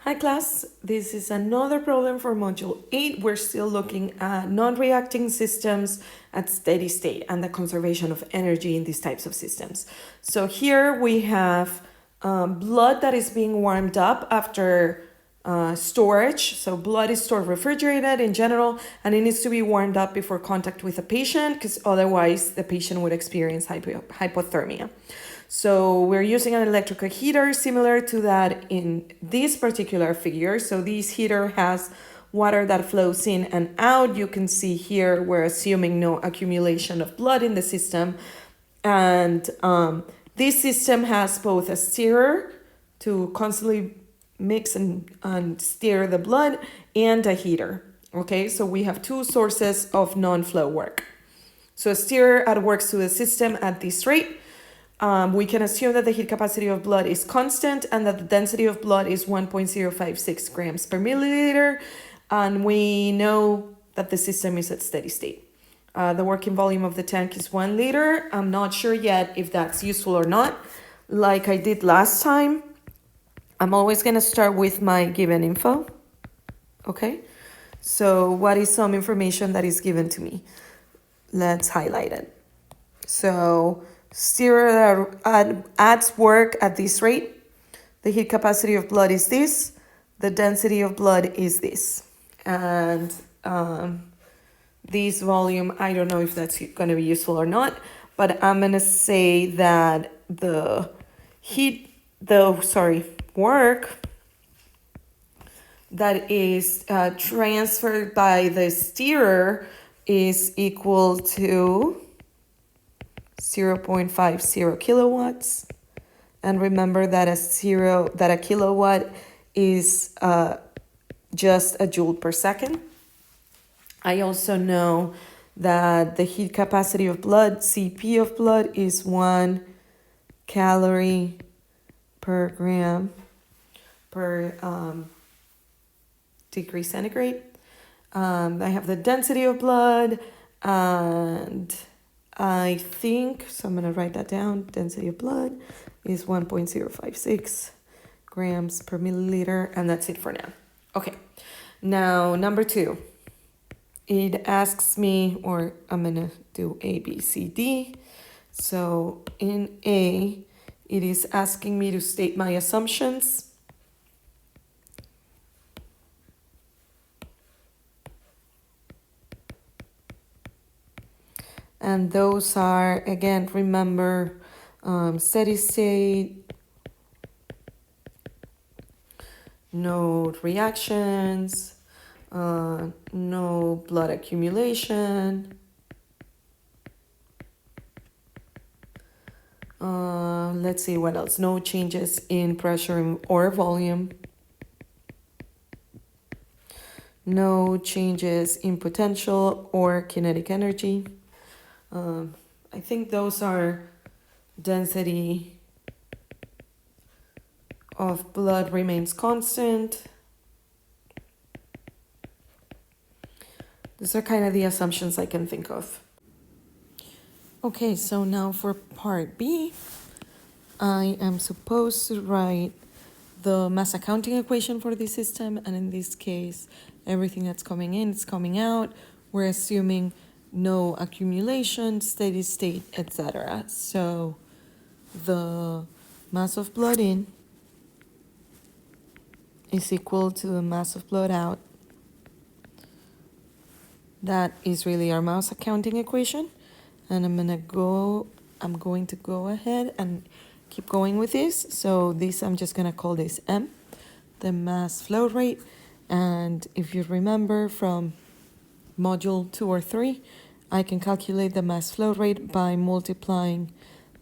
Hi class, this is another problem for Module 8. We're still looking at non-reacting systems at steady state and the conservation of energy in these types of systems. So here we have blood that is being warmed up after storage. So blood is stored refrigerated in general, and it needs to be warmed up before contact with a patient because otherwise the patient would experience hypothermia. So we're using an electrical heater similar to that in this particular figure. So this heater has water that flows in and out. You can see here we're assuming no accumulation of blood in the system. And this system has both a stirrer to constantly mix and stir the blood and a heater. Okay, so we have two sources of non-flow work. So a stirrer works to the system at this rate. We can assume that the heat capacity of blood is constant and that the density of blood is 1.056 grams per milliliter. And we know that the system is at steady state. The working volume of the tank is 1 liter. I'm not sure yet if that's useful or not. Like I did last time, I'm always going to start with my given info. Okay, so what is some information that is given to me? Let's highlight it. So stirrer adds work at this rate. The heat capacity of blood is this. The density of blood is this. And this volume, I don't know if that's going to be useful or not, but I'm going to say that the work that is transferred by the stirrer is equal to 0.50 kilowatts. And remember that a kilowatt is just a joule per second. I also know that the heat capacity of blood, CP of blood, is 1 calorie per gram per degree centigrade. I have the density of blood, and I think, so I'm going to write that down, density of blood is 1.056 grams per milliliter, and that's it for now. Okay, now number 2. It asks me, or I'm going to do A, B, C, D. So in A, it is asking me to state my assumptions. And those are, again, remember, steady state, no reactions, no blood accumulation, let's see what else, no changes in pressure or volume, no changes in potential or kinetic energy. I think those are density of blood remains constant. These are kind of the assumptions I can think of. Okay, so now for part B, I am supposed to write the mass accounting equation for this system, and in this case, everything that's coming in is coming out. We're assuming no accumulation, steady state, etc. So the mass of blood in is equal to the mass of blood out. That is really our mass accounting equation. And I'm going to go ahead and keep going with this. So this, I'm just gonna call this M, the mass flow rate. And if you remember from module 2 or 3, I can calculate the mass flow rate by multiplying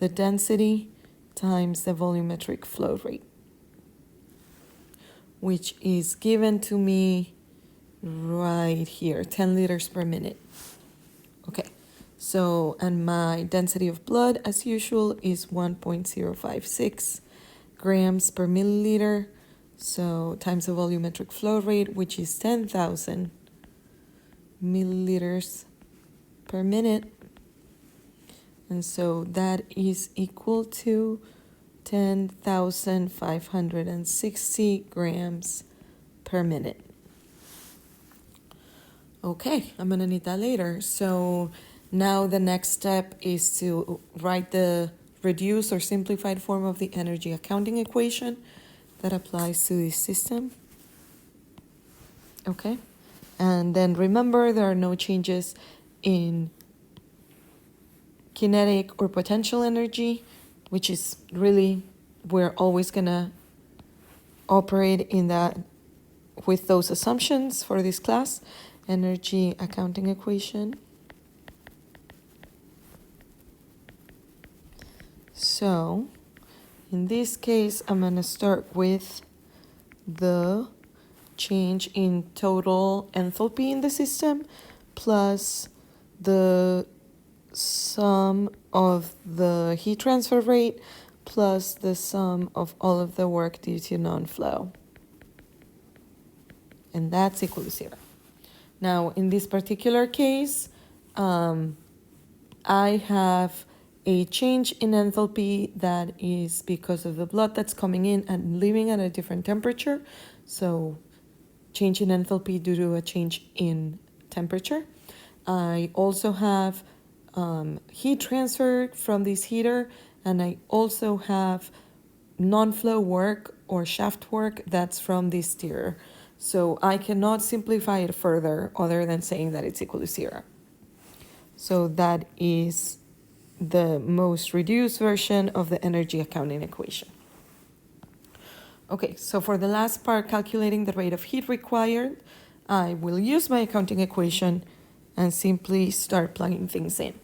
the density times the volumetric flow rate, which is given to me right here, 10 liters per minute. Okay, so, and my density of blood, as usual, is 1.056 grams per milliliter. So times the volumetric flow rate, which is 10,000 milliliters per minute. And so that is equal to 10,560 grams per minute. Okay, I'm gonna need that later. So now the next step is to write the reduced or simplified form of the energy accounting equation that applies to this system. Okay, and then remember there are no changes in kinetic or potential energy, which is really, we're always gonna operate in that with those assumptions for this class. Energy accounting equation. So in this case, I'm gonna start with the change in total enthalpy in the system plus the sum of the heat transfer rate plus the sum of all of the work due to non-flow. And that's equal to 0. Now, in this particular case, I have a change in enthalpy that is because of the blood that's coming in and leaving at a different temperature. So change in enthalpy due to a change in temperature. I also have heat transfer from this heater, and I also have non-flow work or shaft work that's from this stirrer. So I cannot simplify it further other than saying that it's equal to 0. So that is the most reduced version of the energy accounting equation. Okay, so for the last part, calculating the rate of heat required, I will use my accounting equation and simply start plugging things in.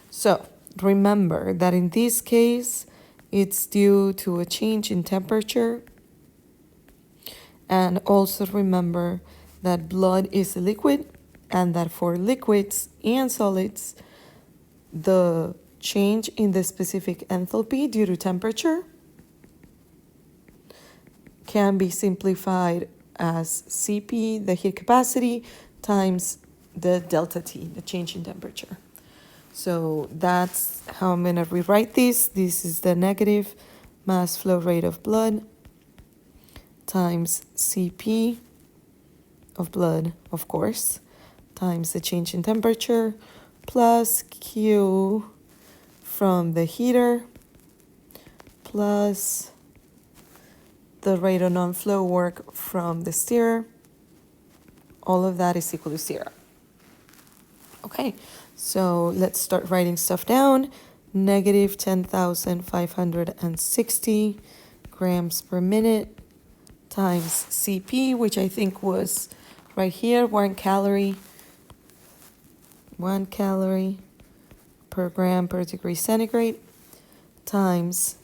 So remember that in this case, it's due to a change in temperature. And also remember that blood is a liquid and that for liquids and solids, the change in the specific enthalpy due to temperature can be simplified as Cp, the heat capacity, times the delta T, the change in temperature. So that's how I'm going to rewrite this. This is the negative mass flow rate of blood times Cp of blood, of course, times the change in temperature plus Q from the heater plus the rate of non-flow work from the stirrer. All of that is equal to 0. Okay, so let's start writing stuff down. Negative 10,560 grams per minute times Cp, which I think was right here, 1 calorie per gram per degree centigrade, times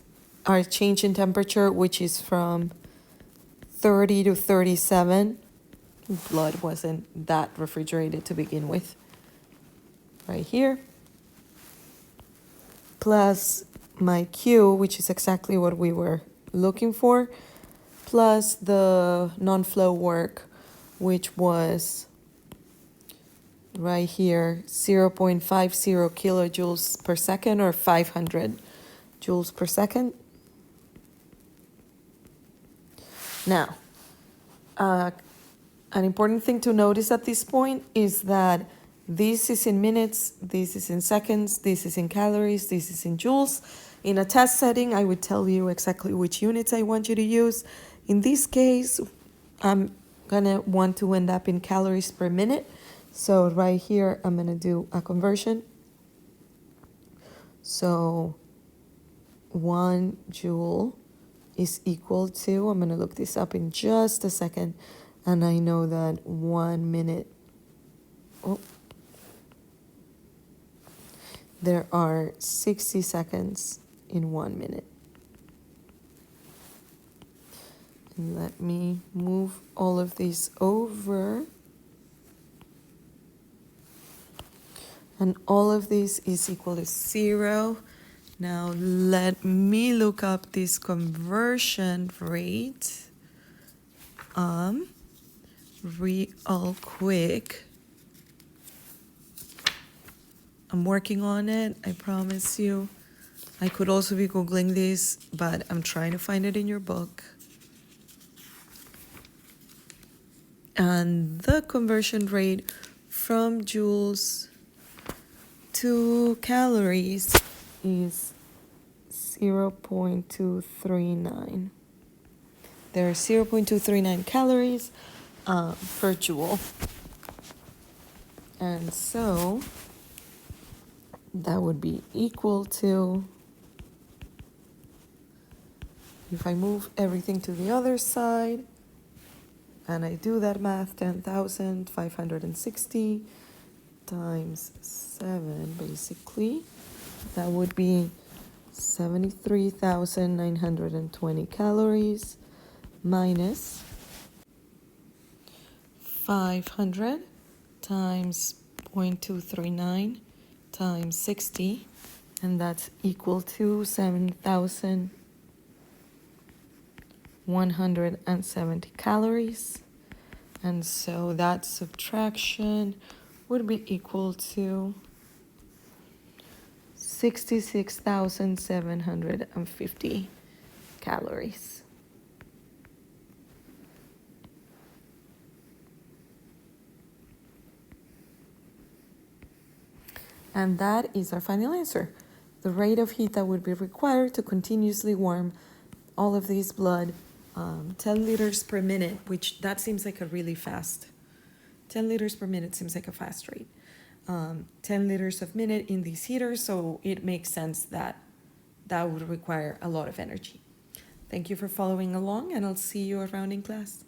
our change in temperature, which is from 30 to 37. Blood wasn't that refrigerated to begin with. Right here. Plus my Q, which is exactly what we were looking for, plus the non-flow work, which was right here, 0.50 kilojoules per second, or 500 joules per second. Now, an important thing to notice at this point is that this is in minutes, this is in seconds, this is in calories, this is in joules. In a test setting, I would tell you exactly which units I want you to use. In this case, I'm gonna want to end up in calories per minute. So right here, I'm gonna do a conversion. So 1 joule is equal to, I'm gonna look this up in just a second, and I know that 1 minute, there are 60 seconds in 1 minute. And let me move all of these over. And all of this is equal to 0. Now let me look up this conversion rate real quick. I'm working on it, I promise you. I could also be Googling this, but I'm trying to find it in your book. And the conversion rate from joules to calories is 0.239. There are 0.239 calories per joule. And so that would be equal to, if I move everything to the other side, and I do that math, 10,560 times 7, basically, that would be 73,920 calories minus 500 times 0.239 times 60, and that's equal to 7,170 calories. And so that subtraction would be equal to 66,750 calories. And that is our final answer. The rate of heat that would be required to continuously warm all of this blood, 10 liters per minute, which that seems like a really fast, 10 liters per minute seems like a fast rate. 10 liters a minute in these heaters, so it makes sense that that would require a lot of energy. Thank you for following along, and I'll see you around in class.